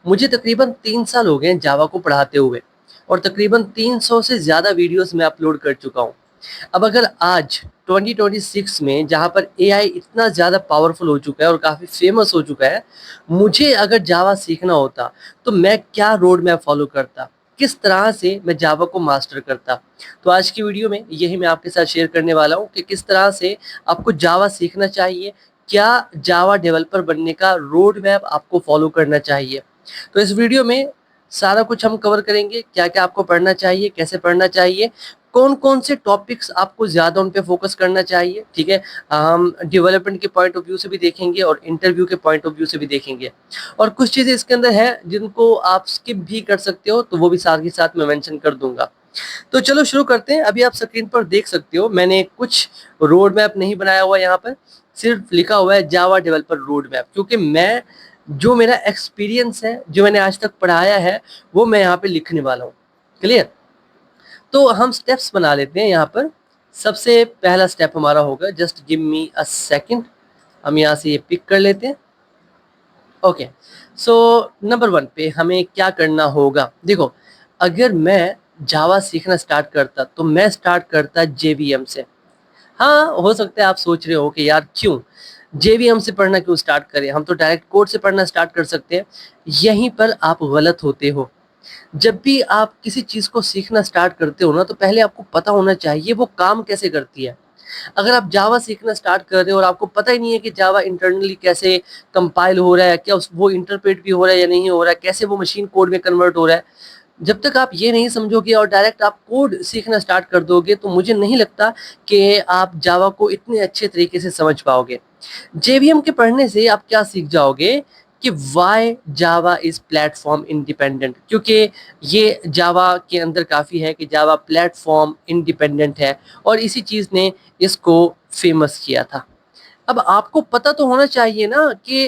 मुझे तकरीबन 3 साल हो गए हैं जावा को पढ़ाते हुए और तकरीबन 300 से ज़्यादा वीडियोस मैं अपलोड कर चुका हूँ। अब अगर आज 2026 में जहाँ पर एआई इतना ज़्यादा पावरफुल हो चुका है और काफ़ी फेमस हो चुका है, मुझे अगर जावा सीखना होता तो मैं क्या रोड मैप फॉलो करता? किस तरह से मैं जावा को मास्टर करता? तो आज की वीडियो में यही मैं आपके साथ शेयर करने वाला हूँ कि किस तरह से आपको जावा सीखना चाहिए, क्या जावा डेवलपर बनने का रोड मैप आपको फॉलो करना चाहिए। तो इस वीडियो में सारा कुछ हम कवर करेंगे, क्या-क्या आपको पढ़ना चाहिए, कैसे पढ़ना चाहिए, कौन-कौन से टॉपिक्स आपको ज़्यादा उन पे फ़ोकस करना चाहिए, ठीक है? हम डेवलपमेंट के पॉइंट ऑफ व्यू से भी देखेंगे और इंटरव्यू के पॉइंट ऑफ व्यू से भी देखेंगे। और कुछ चीज़ें इसके अंदर हैं जिनको आप स्किप भी कर सकते हो, तो वो भी साथ ही साथ मैं मेंशन कर दूँगा। तो चलो शुरू करते हैं। अभी आप स्क्रीन पर देख सकते हो मैंने कुछ रोड मैप नहीं बनाया हुआ यहाँ पर, सिर्फ लिखा हुआ है जावा डेवलपर रोड मैप, क्योंकि मैं जो मेरा एक्सपीरियंस है, जो मैंने आज तक पढ़ाया है, वो मैं यहाँ पे लिखने वाला हूँ। क्लियर? तो हम स्टेप्स बना लेते हैं यहाँ पर। सबसे पहला स्टेप हमारा होगा, just give me a second, हम यहाँ से ये पिक कर लेते हैं। ओके, सो नंबर 1 पे हमें क्या करना होगा? देखो, अगर मैं जावा सीखना स्टार्ट करता तो मैं स्टार्ट करता जेवीएम से। हाँ, हो सकता है आप सोच रहे हो कि यार क्यों? जेवीएम से पढ़ना क्यों स्टार्ट करें? हम तो डायरेक्ट कोड से पढ़ना स्टार्ट कर सकते हैं। यहीं पर आप गलत होते हो। जब भी आप किसी चीज़ को सीखना स्टार्ट करते हो ना, तो पहले आपको पता होना चाहिए वो काम कैसे करती है। अगर आप जावा सीखना स्टार्ट कर रहे हो और आपको पता ही नहीं है कि जावा इंटरनली कैसे कंपाइल हो रहा है, क्या उस वो इंटरप्रेट भी हो रहा है या नहीं हो रहा है, कैसे वो मशीन कोड में कन्वर्ट हो रहा है, जब तक आप ये नहीं समझोगे और डायरेक्ट आप कोड सीखना स्टार्ट कर दोगे, तो मुझे नहीं लगता कि आप जावा को इतने अच्छे तरीके से समझ पाओगे। जेवीएम के पढ़ने से आप क्या सीख जाओगे कि why Java is platform independent, क्योंकि ये जावा के अंदर काफ़ी है कि जावा प्लेटफ़ॉर्म इंडिपेंडेंट है और इसी चीज़ ने इसको फ़ेमस किया था। अब आपको पता तो होना चाहिए ना कि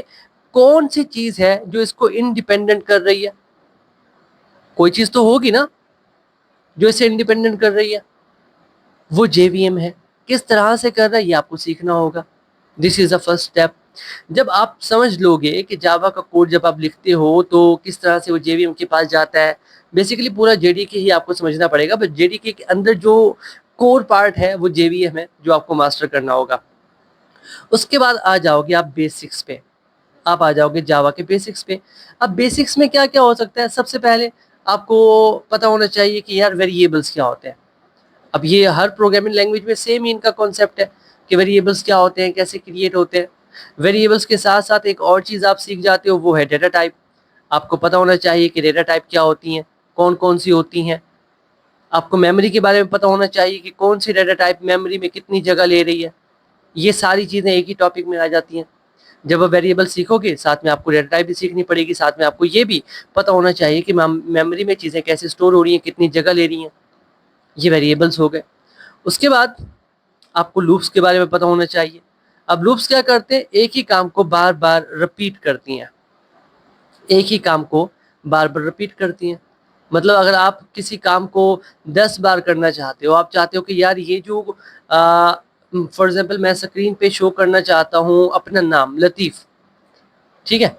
कौन-सी चीज़ है जो इसको इंडिपेंडेंट कर रही है? कोई चीज़ तो होगी ना जो इसे इंडिपेंडेंट कर रही है? वो जेवीएम है। किस तरह से कर रहा है ये आपको सीखना होगा। This is the first step. जब आप समझ लोगे कि जावा का कोड जब आप लिखते हो तो किस तरह से वो जेवीएम के पास जाता है, बेसिकली पूरा जेडीके ही आपको समझना पड़ेगा, बट जेडीके के अंदर जो कोर पार्ट है वो जेवीएम है जो आपको मास्टर करना होगा। उसके बाद आ जाओगे आप बेसिक्स पे। आप आ जाओगे जावा के बेसिक्स पे। अब बेसिक्स में क्या-क्या हो सकता है? सबसे पहले आपको पता होना चाहिए कि यार वेरिएबल्स क्या होते हैं। अब ये हर प्रोग्रामिंग लैंग्वेज में सेम ही इनका कॉन्सेप्ट है कि वेरिएबल्स क्या होते हैं, कैसे क्रिएट होते हैं। वेरिएबल्स के साथ-साथ एक और चीज़ आप सीख जाते हो, वो है डेटा टाइप। आपको पता होना चाहिए कि डेटा टाइप क्या होती हैं, कौन-कौन सी होती हैं। आपको मेमोरी के बारे में पता होना चाहिए कि कौन सी डेटा टाइप मेमोरी में कितनी जगह ले रही है। ये सारी चीज़ें एक ही टॉपिक में आ जाती हैं। जब आप वेरिएबल सीखोगे, साथ में आपको डेटा टाइप भी सीखनी पड़ेगी, साथ में आपको ये भी पता होना चाहिए कि मेमोरी में चीज़ें कैसे स्टोर हो रही हैं, कितनी जगह ले रही हैं। ये वेरिएबल्स हो गए। उसके बाद आपको लूप्स के बारे में पता होना चाहिए। अब लूप्स क्या करते हैं? एक ही काम को बार-बार रिपीट करती हैं। एक ही काम को बार-बार रिपीट करती हैं। मतलब अगर आप किसी काम को 10 बार करना चाहते हो, आप चाहते हो कि यार ये जो फॉर एग्ज़ाम्पल मैं स्क्रीन पे शो करना चाहता हूँ अपना नाम लतीफ़, ठीक है?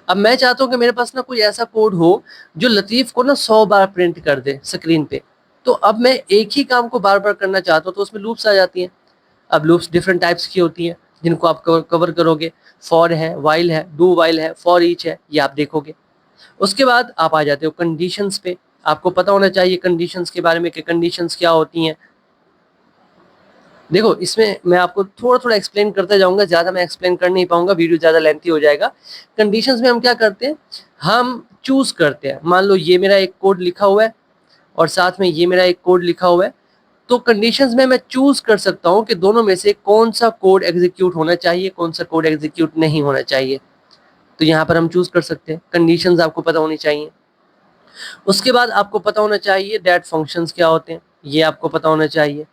अब मैं चाहता हूँ कि मेरे पास ना कोई ऐसा कोड हो जो लतीफ़ को ना 100 बार प्रिंट कर दे स्क्रीन पे। तो अब मैं एक ही काम को बार-बार करना चाहता हूँ तो उसमें लूप्स आ जाती हैं। अब लूप्स डिफरेंट टाइप्स की होती हैं जिनको आप कवर करोगे। फॉर है, व्हाइल है, डू व्हाइल है, फॉर ईच है, ये आप देखोगे। उसके बाद आप आ जाते हो कंडीशंस पे। आपको पता होना चाहिए कंडीशंस के बारे में कि कंडीशंस क्या होती हैं। देखो, इसमें मैं आपको थोड़ा-थोड़ा एक्सप्लेन करता जाऊँगा, ज़्यादा मैं एक्सप्लेन कर नहीं पाऊँगा, वीडियो ज़्यादा लेंथी हो जाएगा। कंडीशंस में हम क्या करते हैं, हम चूज़ करते हैं। मान लो ये मेरा एक कोड लिखा हुआ है और साथ में ये मेरा एक कोड लिखा हुआ है, तो कंडीशंस में मैं चूज़ कर सकता हूँ कि दोनों में से कौन-सा कोड एग्ज़ीक्यूट होना चाहिए, कौन-सा कोड एग्ज़ीक्यूट नहीं होना चाहिए। तो यहाँ पर हम चूज़ कर सकते हैं। कंडीशंस आपको पता होनी चाहिए। उसके बाद आपको पता होना चाहिए दैट फंक्शंस क्या होते हैं, ये आपको पता होना चाहिए।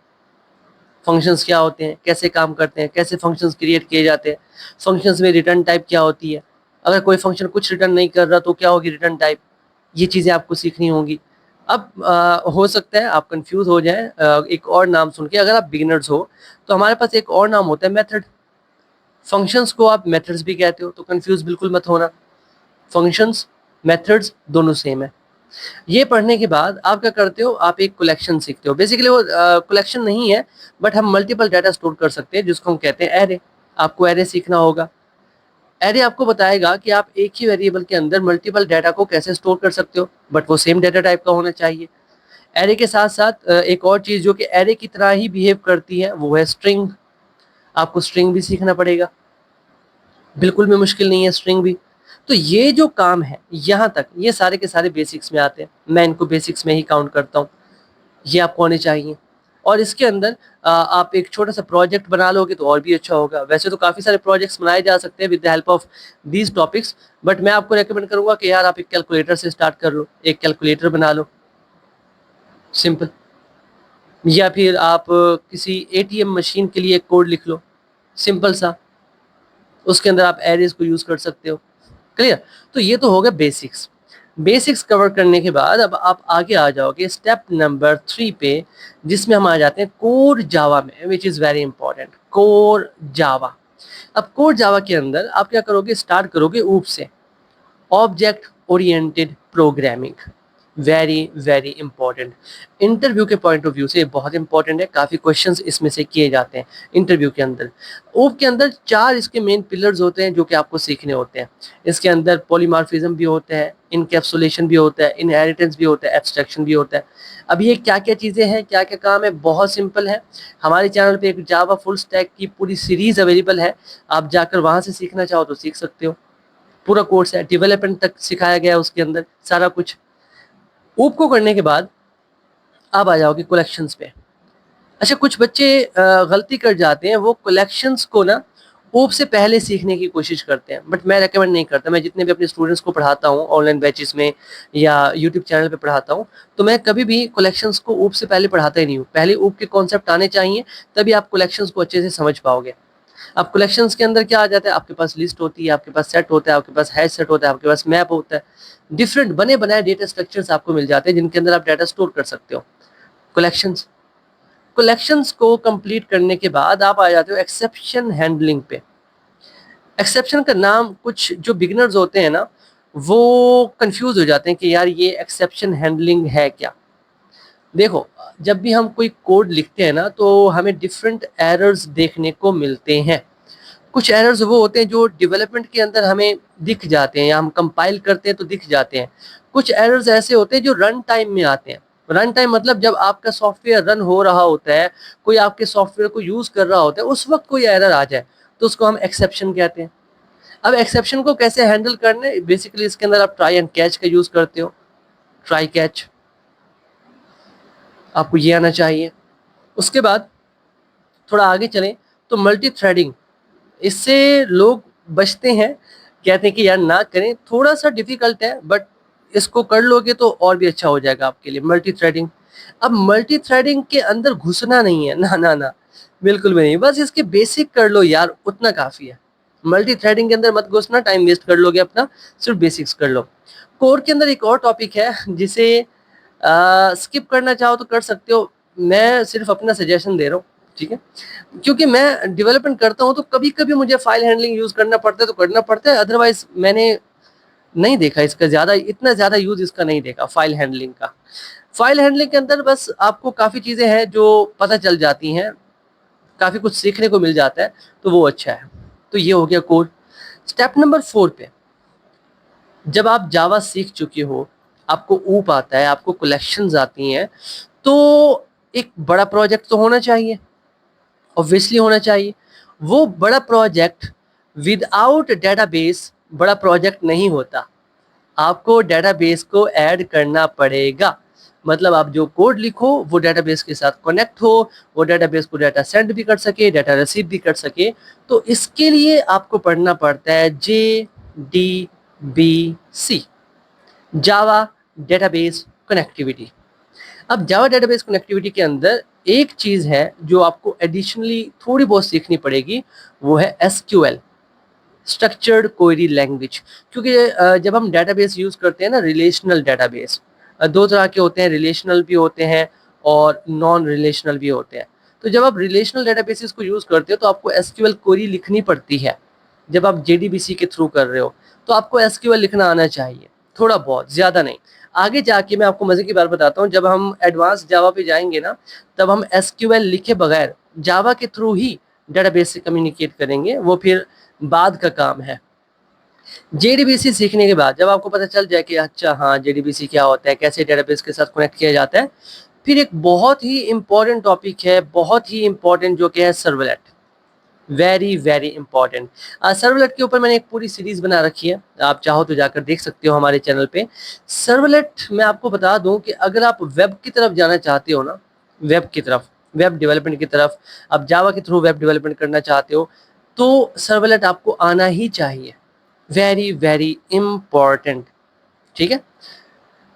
फंक्शंस क्या होते हैं, कैसे काम करते हैं, कैसे फंक्शंस क्रिएट किए जाते हैं, फंक्शंस में रिटर्न टाइप क्या होती है, अगर कोई फंक्शन कुछ रिटर्न नहीं कर रहा तो क्या होगी रिटर्न टाइप, ये चीज़ें आपको सीखनी होंगी। अब हो सकता है आप कंफ्यूज हो जाएं एक और नाम सुन के। अगर आप बिगिनर्स हो तो हमारे पास एक और नाम होता है मेथड। फंक्शंस को आप मेथड्स भी कहते हो, तो कंफ्यूज बिल्कुल मत होना। फंक्शंस मेथड्स दोनों सेम है। ये पढ़ने के बाद आप क्या करते हो, आप एक कलेक्शन सीखते हो। बेसिकली वो कलेक्शन नहीं है, बट हम मल्टीपल डाटा स्टोर कर सकते हैं, जिसको हम कहते हैं एरे। आपको एरे सीखना होगा। एरे आपको बताएगा कि आप एक ही वेरिएबल के अंदर मल्टीपल डाटा को कैसे स्टोर कर सकते हो, बट वो सेम डाटा टाइप का होना चाहिए। एरे के साथ साथ एक और चीज़ जो कि एरे की तरह ही बिहेव करती है, वो है स्ट्रिंग। आपको स्ट्रिंग भी सीखना पड़ेगा, बिल्कुल भी मुश्किल नहीं है स्ट्रिंग भी। तो ये जो काम है यहाँ तक, ये सारे के सारे बेसिक्स में आते हैं। मैं इनको बेसिक्स में ही काउंट करता हूँ। ये आपको आने चाहिए। और इसके अंदर आप एक छोटा सा प्रोजेक्ट बना लोगे तो और भी अच्छा होगा। वैसे तो काफ़ी सारे प्रोजेक्ट्स बनाए जा सकते हैं with the help of these topics, but मैं आपको रेकमेंड करूंगा कि यार आप एक कैलकुलेटर से स्टार्ट कर लो, एक कैलकुलेटर बना लो, सिंपल। या फिर आप किसी एटीएम मशीन के लिए कोड लिख लो, सिंपल सा। उसके अंदर आप एरेज को यूज़ कर सकते हो। क्लियर? तो ये तो हो गया बेसिक्स। बेसिक्स कवर करने के बाद अब आप आगे आ जाओगे स्टेप नंबर 3 पे, जिसमें हम आ जाते हैं कोर जावा में, which is very important. Core Java. अब कोर जावा के अंदर आप क्या करोगे, स्टार्ट करोगे ऊप से, object oriented programming. Very very important, interview के पॉइंट ऑफ व्यू से बहुत इंपॉर्टेंट है। काफ़ी क्वेश्चंस इसमें से किए जाते हैं इंटरव्यू के अंदर। ओप के अंदर 4 इसके मेन पिलर्स होते हैं जो कि आपको सीखने होते हैं। इसके अंदर पॉलीमॉर्फिज्म भी होता है, इनकैप्सुलेशन भी होता है, इनहेरिटेंस भी होता है, एब्स्ट्रैक्शन भी होता है। अब ये क्या क्या चीज़ें हैं, क्या क्या काम है, बहुत सिंपल है। हमारे चैनल पे एक जावा फुल स्टैक की पूरी सीरीज़ अवेलेबल है। आप जाकर वहाँ से सीखना चाहो तो सीख सकते हो। पूरा कोर्स है, डेवलपमेंट तक सिखाया गया है उसके अंदर सारा कुछ। ऊप को करने के बाद आप आ जाओगे कलेक्शंस पे। अच्छा, कुछ बच्चे गलती कर जाते हैं, वो कलेक्शंस को ना ऊप से पहले सीखने की कोशिश करते हैं, बट मैं रेकमेंड नहीं करता। मैं जितने भी अपने स्टूडेंट्स को पढ़ाता हूँ ऑनलाइन बैचेस में या यूट्यूब चैनल पे पढ़ाता हूँ, तो मैं कभी भी कलेक्शंस को ऊप से पहले पढ़ाता ही नहीं हूँ। पहले ऊप के कॉन्सेप्ट आने चाहिए, तभी आप कलेक्शंस को अच्छे से समझ पाओगे। अब कलेक्शंस के अंदर क्या आ जाता है, आपके पास लिस्ट होती है, आपके पास सेट होता है, आपके पास हैश सेट होता है, आपके पास मैप होता है। डिफरेंट बने बनाए डेटा स्ट्रक्चर्स आपको मिल जाते हैं जिनके अंदर आप डाटा स्टोर कर सकते हो। कलेक्शंस कलेक्शंस को कंप्लीट करने के बाद आप आ जाते हो एक्सेप्शन हैंडलिंग पे। एक्सेप्शन का नाम कुछ जो बिगिनर्स होते हैं ना, वो कंफ्यूज हो जाते हैं कि यार ये एक्सेप्शन हैंडलिंग है क्या। देखो, जब भी हम कोई कोड लिखते हैं ना, तो हमें डिफरेंट एरर्स देखने को मिलते हैं। कुछ एरर्स वो होते हैं जो डेवलपमेंट के अंदर हमें दिख जाते हैं, या हम कंपाइल करते हैं तो दिख जाते हैं। कुछ एरर्स ऐसे होते हैं जो रन टाइम में आते हैं। रन टाइम मतलब जब आपका सॉफ्टवेयर रन हो रहा होता है, कोई आपके सॉफ्टवेयर को यूज़ कर रहा होता है, उस वक्त कोई एरर आ जाए तो उसको हम एक्सेप्शन कहते हैं। अब एक्सेप्शन को कैसे हैंडल करने, बेसिकली इसके अंदर आप ट्राई एंड कैच का यूज़ करते हो। ट्राई कैच आपको ये आना चाहिए। उसके बाद थोड़ा आगे चलें तो मल्टी थ्रेडिंग, इससे लोग बचते हैं, कहते हैं कि यार ना करें, थोड़ा सा डिफिकल्ट है, बट इसको कर लोगे तो और भी अच्छा हो जाएगा आपके लिए। मल्टी थ्रेडिंग, अब मल्टी थ्रेडिंग के अंदर घुसना नहीं है, ना ना ना, बिल्कुल भी नहीं। बस इसके बेसिक कर लो यार, उतना काफ़ी है। मल्टी थ्रेडिंग के अंदर मत घुसना, टाइम वेस्ट कर लोगे अपना, सिर्फ बेसिक्स कर लो। कोर के अंदर एक और टॉपिक है जिसे स्किप करना चाहो तो कर सकते हो, मैं सिर्फ अपना सजेशन दे रहा हूँ, ठीक है। क्योंकि मैं डेवलपमेंट करता हूँ तो कभी कभी मुझे फाइल हैंडलिंग यूज़ करना पड़ता है तो करना पड़ता है, अदरवाइज मैंने नहीं देखा इसका ज़्यादा, इतना ज़्यादा यूज़ इसका नहीं देखा फाइल हैंडलिंग का। फाइल हैंडलिंग के अंदर बस आपको काफ़ी चीज़ें हैं जो पता चल जाती हैं, काफ़ी कुछ सीखने को मिल जाता है, तो वो अच्छा है। तो ये हो गया कोड। स्टेप नंबर 4 पे, जब आप जावा सीख चुके हो, आपको ऊप आता है, आपको कलेक्शंस आती हैं, तो एक बड़ा प्रोजेक्ट तो होना चाहिए, ऑब्वियसली होना चाहिए। वो बड़ा प्रोजेक्ट विदाउट डेटाबेस बड़ा प्रोजेक्ट नहीं होता। आपको डेटाबेस को ऐड करना पड़ेगा। मतलब आप जो कोड लिखो वो डेटाबेस के साथ कनेक्ट हो, वो डेटाबेस को डाटा सेंड भी कर सके, डाटा रिसीव भी कर सके। तो इसके लिए आपको पढ़ना पड़ता है JDBC, जावा डेटाबेस कनेक्टिविटी। अब जावा डेटाबेस कनेक्टिविटी के अंदर एक चीज़ है जो आपको एडिशनली थोड़ी बहुत सीखनी पड़ेगी, वो है SQL, स्ट्रक्चर्ड क्वेरी लैंग्वेज। क्योंकि जब हम डेटाबेस यूज़ करते हैं ना, रिलेशनल डेटाबेस, दो तरह के होते हैं, रिलेशनल भी होते हैं और नॉन रिलेशनल भी होते हैं। तो जब आप रिलेशनल डेटाबेसेस को यूज़ करते हो तो आपको SQL क्वेरी लिखनी पड़ती है। जब आप JDBC के थ्रू कर रहे हो तो आपको SQL लिखना आना चाहिए। थोड़ा बहुत, ज़्यादा नहीं। आगे जाके मैं आपको मज़े की बात बताता हूँ, जब हम एडवांस जावा पे जाएँगे ना, तब हम एसक्यूएल लिखे बगैर जावा के थ्रू ही डेटाबेस से कम्युनिकेट करेंगे, वो फिर बाद का काम है। जेडीबीसी सीखने के बाद जब आपको पता चल जाए कि अच्छा हाँ, जेडीबीसी क्या होता है, कैसे डेटाबेस के साथ कनेक्ट किया जाता है, फिर एक बहुत ही इम्पोर्टेंट टॉपिक है, बहुत ही इम्पोर्टेंट, जो कि है servlet. Very very important. Servlet के ऊपर मैंने एक पूरी सीरीज बना रखी है, आप चाहो तो जाकर देख सकते हो हमारे चैनल पे। सर्वलेट मैं आपको बता दूं कि अगर आप वेब की तरफ जाना चाहते हो ना, वेब की तरफ, वेब डेवलपमेंट की तरफ, आप जावा के थ्रू वेब डेवलपमेंट करना चाहते हो, तो सर्वलेट आपको आना ही चाहिए। Very very important. ठीक है।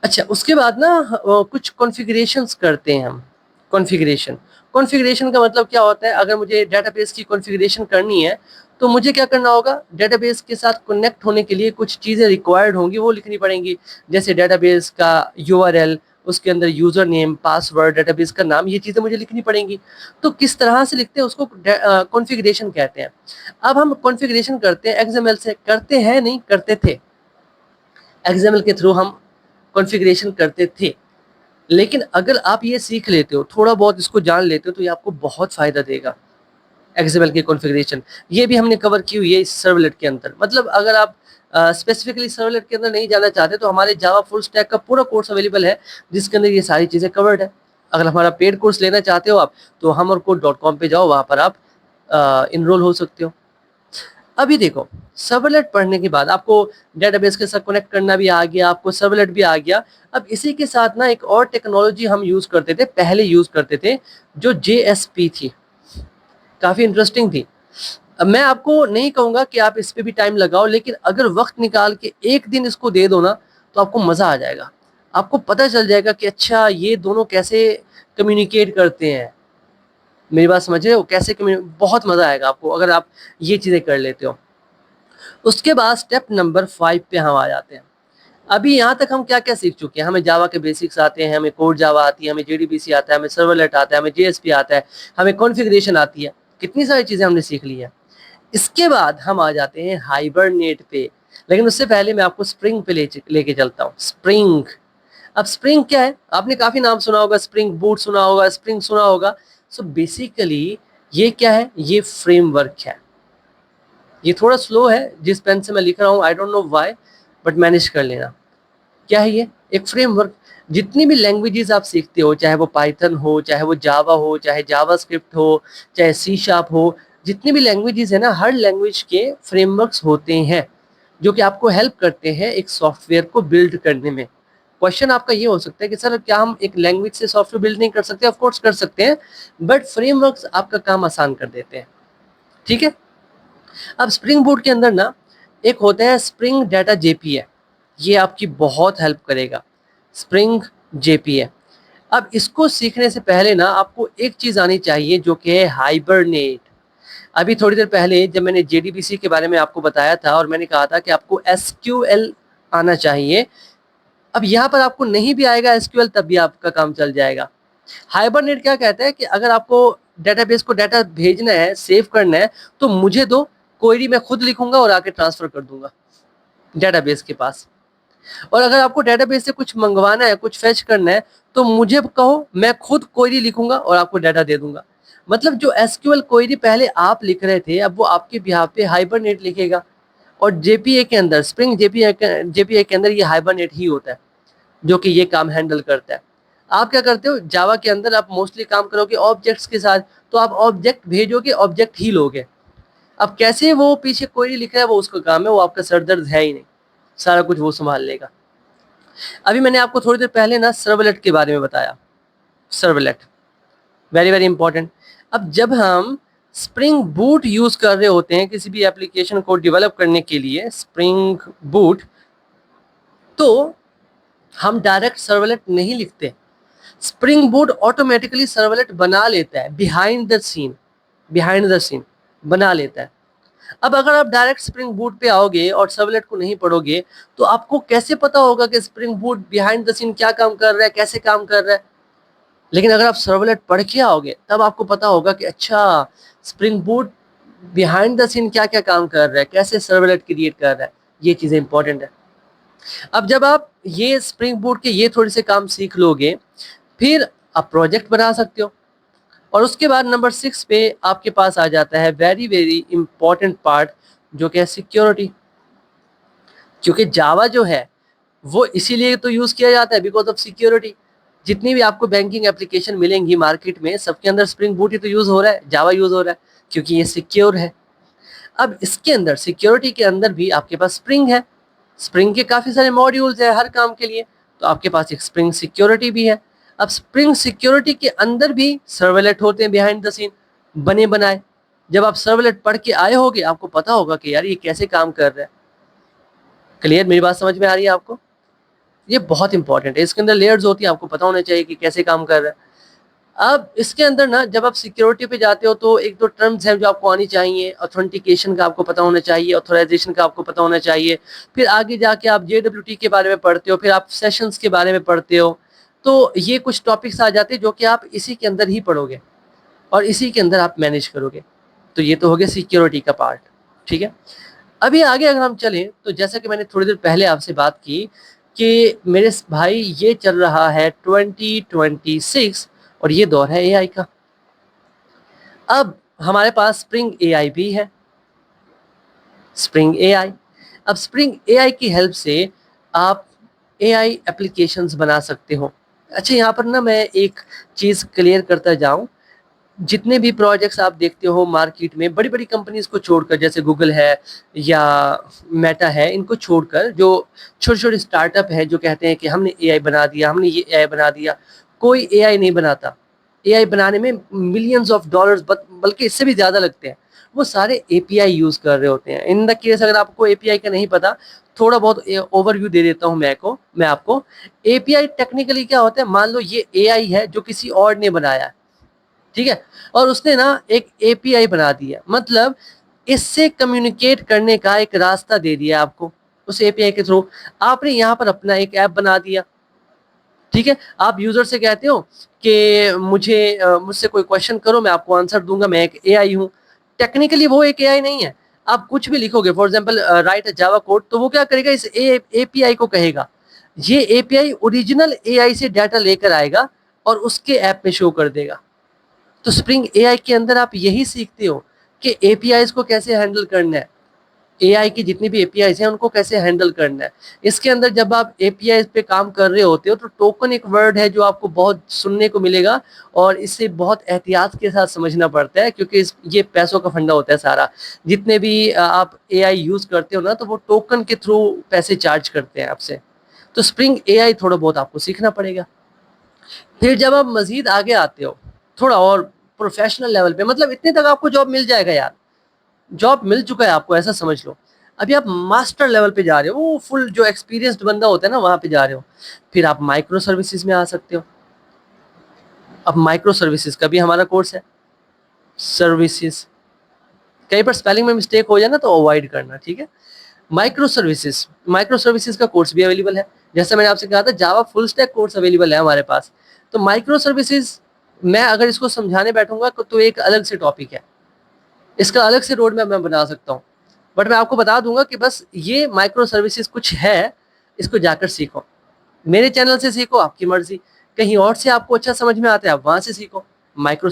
अच्छा, उसके बाद ना कुछ कॉन्फ़िगरेशंस करते हैं हम। कॉन्फ़िगरेशन कॉन्फ़िगरेशन का मतलब क्या होता है, अगर मुझे डेटाबेस की कॉन्फ़िगरेशन करनी है, तो मुझे क्या करना होगा, डेटाबेस के साथ कनेक्ट होने के लिए कुछ चीज़ें रिक्वायर्ड होंगी, वो लिखनी पड़ेंगी। जैसे डेटाबेस का यूआरएल, उसके अंदर यूज़र नेम, पासवर्ड, डेटाबेस का नाम, ये चीज़ें मुझे लिखनी पड़ेंगी। तो किस तरह से लिखते हैं उसको कॉन्फ़िगरेशन कहते हैं। अब हम कॉन्फ़िगरेशन करते हैं एक्सएमएल से, करते हैं नहीं, करते थे। एक्सएमएल के थ्रू हम कॉन्फ़िगरेशन करते थे। लेकिन अगर आप ये सीख लेते हो, थोड़ा बहुत इसको जान लेते हो, तो ये आपको बहुत फ़ायदा देगा। एक्सएमएल की कॉन्फ़िगरेशन, ये भी हमने कवर की हुई है इस सर्वलेट के अंदर। मतलब अगर आप स्पेसिफिकली सर्वलेट के अंदर नहीं जाना चाहते, तो हमारे जावा फुल स्टैक का पूरा कोर्स अवेलेबल है, जिसके अंदर ये सारी चीज़ें कवर्ड है। अगर हमारा पेड कोर्स लेना चाहते हो आप, तो humorcode.com पे जाओ, वहाँ पर आप इनरोल हो सकते हो। अभी देखो, सर्वलेट पढ़ने के बाद आपको डेटाबेस के साथ कनेक्ट करना भी आ गया, आपको सर्वलेट भी आ गया। अब इसी के साथ ना एक और टेक्नोलॉजी हम यूज़ करते थे, पहले यूज़ करते थे, जो जेएसपी थी। काफ़ी इंटरेस्टिंग थी। अब मैं आपको नहीं कहूँगा कि आप इस पे भी टाइम लगाओ, लेकिन अगर वक़्त निकाल के एक दिन इसको दे दो ना, तो आपको मज़ा आ जाएगा। आपको पता चल जाएगा कि अच्छा, ये दोनों कैसे कम्युनिकेट करते हैं। मेरी बात समझ रहे हो? कैसे कम्यू बहुत मज़ा आएगा आपको अगर आप ये चीज़ें कर लेते हो। उसके बाद स्टेप नंबर 5 पे हम आ जाते हैं। अभी यहाँ तक हम क्या-क्या सीख चुके हैं? हमें जावा के बेसिक्स आते हैं, हमें कोर जावा आती है, हमें जेडीबीसी आता है, हमें सर्वलेट आता है, हमें जेएसपी आता है, हमें कॉन्फ़िगरेशन आती है। कितनी सारी चीज़ें हमने सीख ली हैं। इसके बाद हम आ जाते हैं हाइबरनेट पे। लेकिन उससे पहले मैं आपको स्प्रिंग पे लेके चलता हूँ। स्प्रिंग। अब स्प्रिंग क्या है? आपने काफ़ी नाम सुना होगा, स्प्रिंग बूट सुना होगा, स्प्रिंग सुना होगा। सो बेसिकली ये क्या है? ये फ्रेमवर्क है। ये थोड़ा स्लो है, जिस पेन से मैं लिख रहा हूँ, I don't know why, but manage कर लेना। क्या है ये? एक फ्रेमवर्क। जितनी भी लैंग्वेजेस आप सीखते हो, चाहे वो पाइथन हो, चाहे वो जावा हो, चाहे जावास्क्रिप्ट हो, चाहे सी शार्प हो, जितनी भी लैंग्वेजेस है ना, हर लैंग्वेज के फ्रेमवर्क्स होते हैं, जो कि आपको हेल्प करते हैं एक सॉफ्टवेयर को बिल्ड करने में। क्वेश्चन आपका ये हो सकता है कि सर, क्या हम एक लैंग्वेज से सॉफ्टवेयर बिल्ड नहीं कर सकते? ऑफ कोर्स कर सकते हैं, बट फ्रेमवर्क्स आपका काम आसान कर देते हैं। ठीक है। अब स्प्रिंग बूट के अंदर ना एक होता है स्प्रिंग डाटा जेपीए, ये आपकी बहुत हेल्प करेगा। Spring JPA. अब इसको सीखने से पहले ना आपको एक चीज़ आनी चाहिए, जो कि है हाइबरनेट। अभी थोड़ी देर पहले जब मैंने जेडीबीसी के बारे में आपको बताया था, और मैंने कहा था कि आपको एसक्यूएल आना चाहिए। अब यहाँ पर आपको नहीं भी आएगा एसक्यूएल, तब भी आपका काम चल जाएगा। हाइबरनेट क्या कहता है कि अगर आपको डेटाबेस को डाटा भेजना है, सेव करना है, तो मुझे दो, क्वेरी मैं खुद लिखूंगा और आके ट्रांसफर कर दूंगा डेटाबेस के पास। और अगर आपको डेटाबेस से कुछ मंगवाना है, कुछ फेच करना है, तो मुझे कहो, मैं खुद क्वेरी लिखूंगा और आपको डाटा दे दूंगा। मतलब जो एसक्यूएल क्वेरी पहले आप लिख रहे थे, अब वो आपके बिहाफ पे हाइबरनेट लिखेगा। और जेपीए के अंदर, स्प्रिंग जेपीए के अंदर ये हाइबरनेट ही होता है, जो कि ये काम हैंडल करता है। आप क्या करते हो, जावा के अंदर आप मोस्टली काम करोगे ऑब्जेक्ट्स के साथ, तो आप ऑब्जेक्ट भेजोगे, ऑब्जेक्ट ही लोगे। अब कैसे वो पीछे क्वेरी लिख रहा है, वो उसका काम है, वो आपका सरदर्द है ही नहीं, सारा कुछ वो संभाल लेगा। अभी मैंने आपको थोड़ी देर पहले ना सर्वलेट के बारे में बताया। Servlet very very important. अब जब हम स्प्रिंग बूट यूज कर रहे होते हैं किसी भी एप्लीकेशन को डेवलप करने के लिए, स्प्रिंग बूट, तो हम डायरेक्ट सर्वलेट नहीं लिखते। स्प्रिंग बूट ऑटोमेटिकली सर्वलेट बना लेता है, बिहाइंड द सीन बना लेता है। अब अगर आप डायरेक्ट स्प्रिंग बूट पे आओगे और सर्वलेट को नहीं पढ़ोगे, तो आपको कैसे पता होगा कि Spring Boot behind the scene क्या काम कर रहा है, कैसे काम कर रहा है? लेकिन अगर आप सर्वलेट पढ़ के आओगे, तब आपको पता होगा कि अच्छा, Spring Boot behind the scene क्या क्या काम कर रहा है, कैसे सर्वलेट क्रिएट कर रहा है। ये चीज़ें इंपॉर्टेंट है। अब जब आप ये स्प्रिंग बूट के ये थोड़े से काम सीख लोगे, फिर आप प्रोजेक्ट बना सकते हो। और उसके बाद नंबर 6 पे आपके पास आ जाता है वेरी वेरी इंपॉर्टेंट पार्ट, जो कि है सिक्योरिटी। क्योंकि जावा जो है वो इसीलिए तो यूज किया जाता है, बिकॉज ऑफ सिक्योरिटी। जितनी भी आपको बैंकिंग एप्लीकेशन मिलेंगी मार्केट में, सबके अंदर स्प्रिंग बूट ही तो यूज हो रहा है, जावा यूज हो रहा है, क्योंकि ये सिक्योर है। अब इसके अंदर सिक्योरिटी के अंदर भी आपके पास स्प्रिंग है। स्प्रिंग के काफ़ी सारे मॉड्यूल्स हैं हर काम के लिए, तो आपके पास एक स्प्रिंग सिक्योरिटी भी है। अब स्प्रिंग सिक्योरिटी के अंदर भी सर्वलेट होते हैं बिहाइंड द सीन, बने बनाए। जब आप सर्वलेट पढ़ के आए होगे, आपको पता होगा कि यार ये कैसे काम कर रहा है। क्लियर? मेरी बात समझ में आ रही है आपको? ये बहुत इंपॉर्टेंट है, इसके अंदर लेयर्स होती है, आपको पता होना चाहिए कि कैसे काम कर रहा है। अब इसके अंदर ना जब आप सिक्योरिटी पे जाते हो तो एक दो टर्म्स हैं जो आपको आनी चाहिए। ऑथेंटिकेशन का आपको पता होना चाहिए, ऑथराइजेशन का आपको पता होना चाहिए। फिर आगे जाके आप JWT के बारे में पढ़ते हो, फिर आप सेशंस के बारे में पढ़ते हो। तो ये कुछ टॉपिक्स आ जाते हैं जो कि आप इसी के अंदर ही पढ़ोगे और इसी के अंदर आप मैनेज करोगे। तो ये तो हो गया सिक्योरिटी का पार्ट, ठीक है। अभी आगे अगर हम चलें तो जैसा कि मैंने थोड़ी देर पहले आपसे बात की कि मेरे भाई ये चल रहा है 2026 और ये दौर है एआई का। अब हमारे पास स्प्रिंग एआई भी है, स्प्रिंग एआई। अब स्प्रिंग एआई की हेल्प से आप एआई एप्लीकेशंस बना सकते हो। अच्छा, यहाँ पर ना मैं एक चीज़ क्लियर करता जाऊँ। जितने भी प्रोजेक्ट्स आप देखते हो मार्केट में, बड़ी बड़ी कंपनीज को छोड़कर, जैसे गूगल है या मेटा है, इनको छोड़कर जो छोटे छोटे स्टार्टअप है जो कहते हैं कि हमने एआई बना दिया, हमने ये एआई बना दिया, कोई एआई नहीं बनाता। एआई बनाने में मिलियंस ऑफ डॉलर्स बल्कि इससे भी ज़्यादा लगते हैं। वो सारे एपीआई यूज़ कर रहे होते हैं। इन द केस अगर आपको एपीआई का नहीं पता, थोड़ा बहुत ओवरव्यू दे देता हूँ मैं आपको। एपीआई टेक्निकली क्या होता है, मान लो ये एआई है जो किसी और ने बनाया है, ठीक है, और उसने ना एक एपीआई बना दिया, मतलब इससे कम्युनिकेट करने का एक रास्ता दे दिया आपको। उस एपीआई के थ्रू आपने यहाँ पर अपना एक ऐप बना दिया, ठीक है। आप यूजर से कहते हो कि मुझसे कोई क्वेश्चन करो, मैं आपको आंसर दूंगा, मैं एक एआई हूँ। टेक्निकली वो एक एआई नहीं है। आप कुछ भी लिखोगे, for example right Java code, तो वो क्या करेगा, इस एपीआई को कहेगा। ये एपीआई ओरिजिनल एआई से डाटा लेकर आएगा और उसके ऐप में शो कर देगा। तो स्प्रिंग एआई के अंदर आप यही सीखते हो कि एपीआईज को कैसे हैंडल करना है, एआई की जितनी भी एपीआईज हैं उनको कैसे हैंडल करना है। इसके अंदर जब आप एपीआईज पे काम कर रहे होते हो तो टोकन एक वर्ड है जो आपको बहुत सुनने को मिलेगा, और इसे बहुत एहतियात के साथ समझना पड़ता है, क्योंकि ये पैसों का फंडा होता है सारा। जितने भी आप एआई यूज करते हो ना, तो वो टोकन के थ्रू पैसे चार्ज करते हैं आपसे। तो स्प्रिंग एआई थोड़ा बहुत आपको सीखना पड़ेगा। फिर जब आप मजीद आगे आते हो थोड़ा और प्रोफेशनल लेवल पे, मतलब इतने तक आपको जॉब मिल जाएगा यार, जॉब मिल चुका है आपको, ऐसा समझ लो। अभी आप मास्टर लेवल पे जा रहे हो, वो फुल जो एक्सपीरियंस्ड बंदा होता है ना, वहां पे जा रहे हो। फिर आप माइक्रो सर्विसेज में आ सकते हो। अब माइक्रो सर्विसेज का भी हमारा कोर्स है, सर्विसेज। कहीं पर स्पेलिंग में मिस्टेक हो जाए ना तो अवॉइड करना, ठीक है। माइक्रो सर्विसेज का कोर्स भी अवेलेबल है। जैसे मैंने आपसे कहा था, Java full stack course available है हमारे पास। तो माइक्रो सर्विसेज, मैं अगर इसको समझाने बैठूंगा तो एक अलग से टॉपिक है, इसका अलग से रोड मैप मैं बना सकता हूँ। बट मैं आपको बता दूंगा कि बस ये माइक्रो सर्विसेज कुछ है, इसको जाकर सीखो। मेरे चैनल से सीखो, आपकी मर्जी। कहीं और से आपको अच्छा समझ में आता है, आप वहां से सीखो। माइक्रो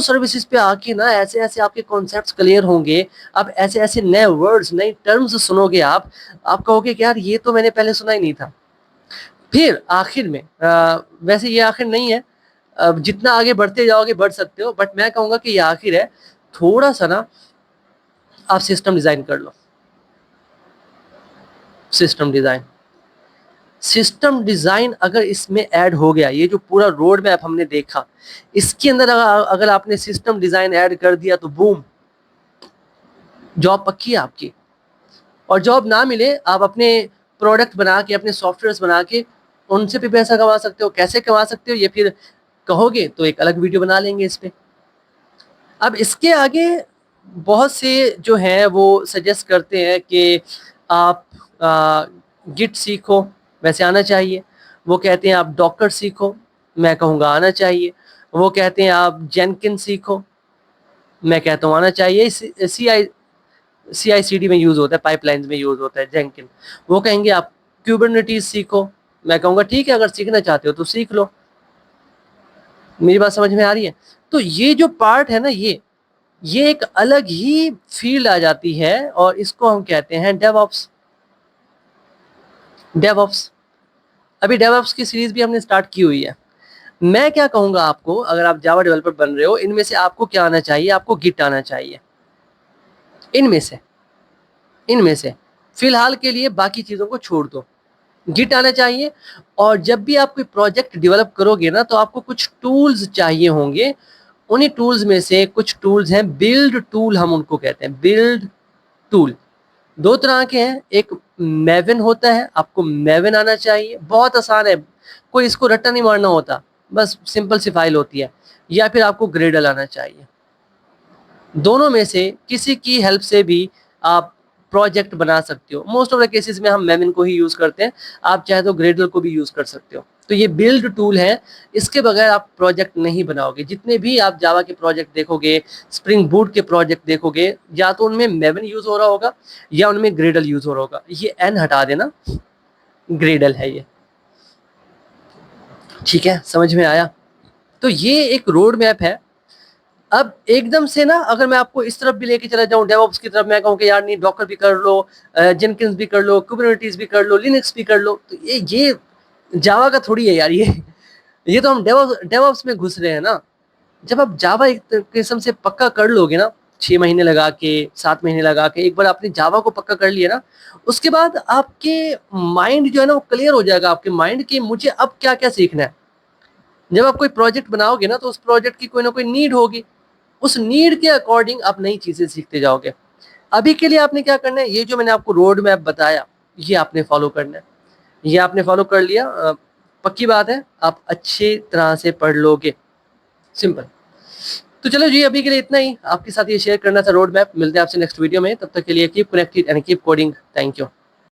सर्विसेज पे आके ना ऐसे ऐसे आपके कॉन्सेप्ट्स क्लियर होंगे। आप ऐसे ऐसे नए वर्ड्स, नए टर्म्स सुनोगे, आप कहोगे कि यार ये तो मैंने पहले सुना ही नहीं था। फिर आखिर में वैसे ये आखिर नहीं है, अब जितना आगे बढ़ते जाओगे बढ़ सकते हो, बट मैं कहूंगा कि ये आखिर है। थोड़ा सा ना आप सिस्टम डिजाइन कर लो। सिस्टम डिजाइन अगर इसमें ऐड हो गया, ये जो पूरा रोड मैप हमने देखा, इसके अंदर अगर आपने सिस्टम डिजाइन ऐड कर दिया तो बूम, जॉब पक्की है आपकी। और जॉब ना मिले, आप अपने प्रोडक्ट बना के, अपने सॉफ्टवेयर बना के उनसे भी पैसा कमा सकते हो। कैसे कमा सकते हो ये फिर कहोगे तो एक अलग वीडियो बना लेंगे इस पे। अब इसके आगे बहुत से जो हैं वो सजेस्ट करते हैं कि आप गिट सीखो, वैसे आना चाहिए। वो कहते हैं आप डॉकर सीखो, मैं कहूँगा आना चाहिए। वो कहते हैं आप जेनकिन सीखो, मैं कहता हूँ आना चाहिए। सी आई CI/CD में यूज होता है, पाइपलाइंस में यूज होता है जेंकिन। वो कहेंगे आप क्यूबरनेटीज सीखो, मैं कहूँगा ठीक है, अगर सीखना चाहते हो तो सीख लो। मेरी बात समझ में आ रही है? तो ये जो पार्ट है ना, ये एक अलग ही फील्ड आ जाती है और इसको हम कहते हैं डेवऑप्स। डेवऑप्स, अभी डेवऑप्स की सीरीज भी हमने स्टार्ट की हुई है। मैं क्या कहूँगा आपको, अगर आप जावा डेवलपर बन रहे हो, इनमें से आपको क्या आना चाहिए? आपको गिट आना चाहिए। इनमें से इनमें से फिलहाल के लिए बाकी चीज़ों को छोड़ दो, गिट आना चाहिए। और जब भी आप कोई प्रोजेक्ट डेवलप करोगे ना, तो आपको कुछ टूल्स चाहिए होंगे। उन्हीं टूल्स में से कुछ टूल्स हैं बिल्ड टूल, हम उनको कहते हैं बिल्ड टूल। दो तरह के हैं, एक मैविन होता है, आपको मैविन आना चाहिए, बहुत आसान है, कोई इसको रट्टा नहीं मारना होता, बस सिंपल सी फाइल होती है। या फिर आपको ग्रेडल आना चाहिए। दोनों में से किसी की हेल्प से भी आप प्रोजेक्ट बना सकते हो। मोस्ट ऑफ द केसेस में हम मेविन को ही यूज करते हैं, आप चाहे तो ग्रेडल को भी यूज कर सकते हो। तो ये बिल्ड टूल है, इसके बगैर आप प्रोजेक्ट नहीं बनाओगे। जितने भी आप जावा के प्रोजेक्ट देखोगे, स्प्रिंग बूट के प्रोजेक्ट देखोगे, या तो उनमें मेविन यूज हो रहा होगा या उनमें ग्रेडल यूज हो रहा होगा। ये एन हटा देना, ग्रेडल है ये। ठीक है, समझ में आया? तो ये एक रोड मैप है। अब एकदम से ना, अगर मैं आपको इस तरफ भी लेके चला जाऊं, डेवऑप्स की तरफ, मैं कहूं कि यार नहीं, डॉकर भी कर लो, जेनकिंस भी कर लो, कुबरनेटीज भी कर लो, लिनक्स भी कर लो, तो ये जावा का थोड़ी है यार। ये तो हम डेवऑप्स में घुस रहे हैं ना। जब आप जावा एक किस्म से पक्का कर लोगे ना, 6 महीने लगा के, 7 महीने लगा के, एक बार आपने जावा को पक्का कर लिया ना, उसके बाद आपके माइंड जो है ना, वो क्लियर हो जाएगा। आपके माइंड की मुझे अब क्या क्या सीखना है। जब आप कोई प्रोजेक्ट बनाओगे ना, तो उस प्रोजेक्ट की कोई ना कोई नीड होगी, उस नीड के अकॉर्डिंग आप नई चीजें सीखते जाओगे। अभी के लिए आपने क्या करना है, ये जो मैंने आपको रोड मैप बताया, ये आपने फॉलो करना है। ये आपने फॉलो कर लिया, पक्की बात है, आप अच्छी तरह से पढ़ लोगे। सिंपल। तो चलो जी, अभी के लिए इतना ही आपके साथ ये शेयर करना था रोड मैप। मिलते हैं आपसे नेक्स्ट वीडियो में, तब तक के लिए keep connected and keep coding. Thank you.